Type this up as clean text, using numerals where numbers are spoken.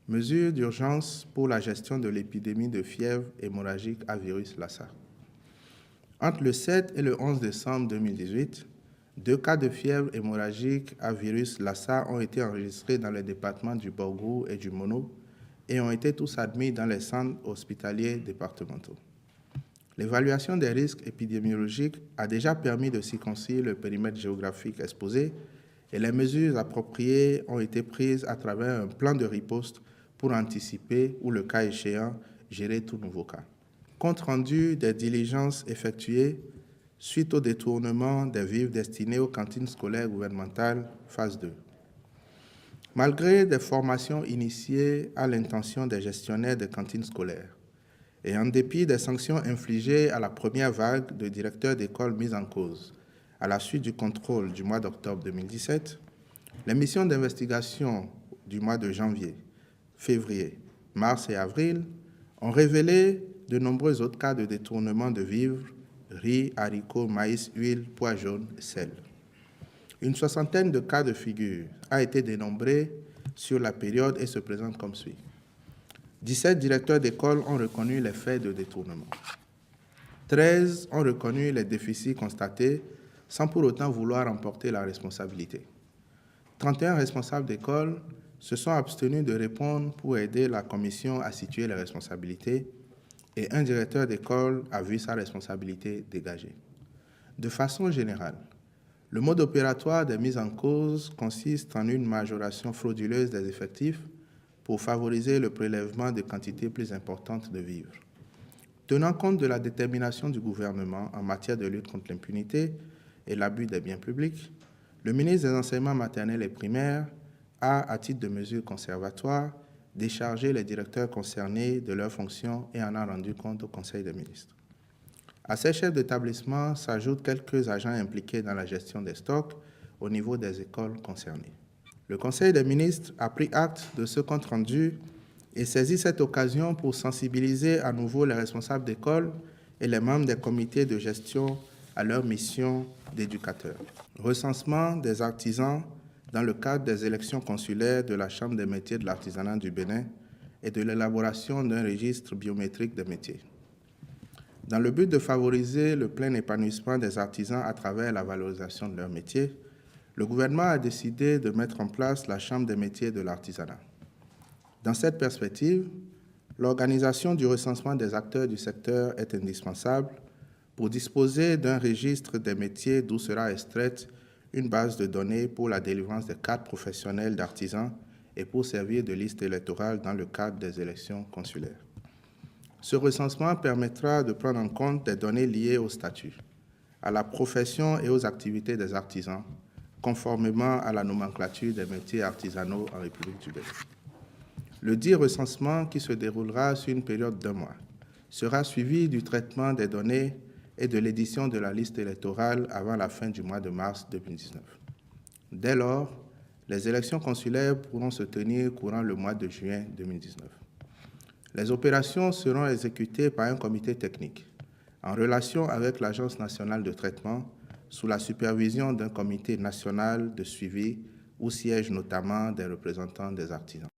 Mesures d'urgence pour la gestion de l'épidémie de fièvre hémorragique à virus Lassa. Entre le 7 et le 11 décembre 2018, 2 cas de fièvre hémorragique à virus Lassa ont été enregistrés dans les départements du Borgou et du Mono et ont été tous admis dans les centres hospitaliers départementaux. L'évaluation des risques épidémiologiques a déjà permis de circonscrire le périmètre géographique exposé et les mesures appropriées ont été prises à travers un plan de riposte pour anticiper ou, le cas échéant, gérer tout nouveau cas. Compte rendu des diligences effectuées suite au détournement des vivres destinés aux cantines scolaires gouvernementales, phase 2. Malgré des formations initiées à l'intention des gestionnaires de cantines scolaires et en dépit des sanctions infligées à la première vague de directeurs d'école mis en cause à la suite du contrôle du mois d'octobre 2017, les missions d'investigation du mois de janvier, février, mars et avril ont révélé de nombreux autres cas de détournement de vivres, riz, haricots, maïs, huile, pois jaunes, sel. Une soixantaine de cas de figure a été dénombrée sur la période et se présente comme suit. 17 directeurs d'école ont reconnu les faits de détournement. 13 ont reconnu les déficits constatés sans pour autant vouloir emporter la responsabilité. 31 responsables d'école se sont abstenus de répondre pour aider la commission à situer les responsabilités et un directeur d'école a vu sa responsabilité dégagée. De façon générale, le mode opératoire des mises en cause consiste en une majoration frauduleuse des effectifs pour favoriser le prélèvement de quantités plus importantes de vivres. Tenant compte de la détermination du gouvernement en matière de lutte contre l'impunité et l'abus des biens publics, le ministre des Enseignements maternels et primaires a, à titre de mesure conservatoire, déchargé les directeurs concernés de leurs fonctions et en a rendu compte au Conseil des ministres. À ces chefs d'établissement s'ajoutent quelques agents impliqués dans la gestion des stocks au niveau des écoles concernées. Le Conseil des ministres a pris acte de ce compte rendu et saisit cette occasion pour sensibiliser à nouveau les responsables d'école et les membres des comités de gestion à leur mission d'éducateurs. Recensement des artisans dans le cadre des élections consulaires de la Chambre des métiers de l'artisanat du Bénin et de l'élaboration d'un registre biométrique des métiers. Dans le but de favoriser le plein épanouissement des artisans à travers la valorisation de leur métier, le gouvernement a décidé de mettre en place la Chambre des métiers de l'artisanat. Dans cette perspective, l'organisation du recensement des acteurs du secteur est indispensable pour disposer d'un registre des métiers d'où sera extraite une base de données pour la délivrance des cartes professionnelles d'artisans et pour servir de liste électorale dans le cadre des élections consulaires. Ce recensement permettra de prendre en compte des données liées au statut, à la profession et aux activités des artisans, conformément à la nomenclature des métiers artisanaux en République du Bénin. Le dit recensement, qui se déroulera sur une période d'1 mois, sera suivi du traitement des données et de l'édition de la liste électorale avant la fin du mois de mars 2019. Dès lors, les élections consulaires pourront se tenir courant le mois de juin 2019. Les opérations seront exécutées par un comité technique, en relation avec l'Agence nationale de traitement, sous la supervision d'un comité national de suivi où siègent notamment des représentants des artisans.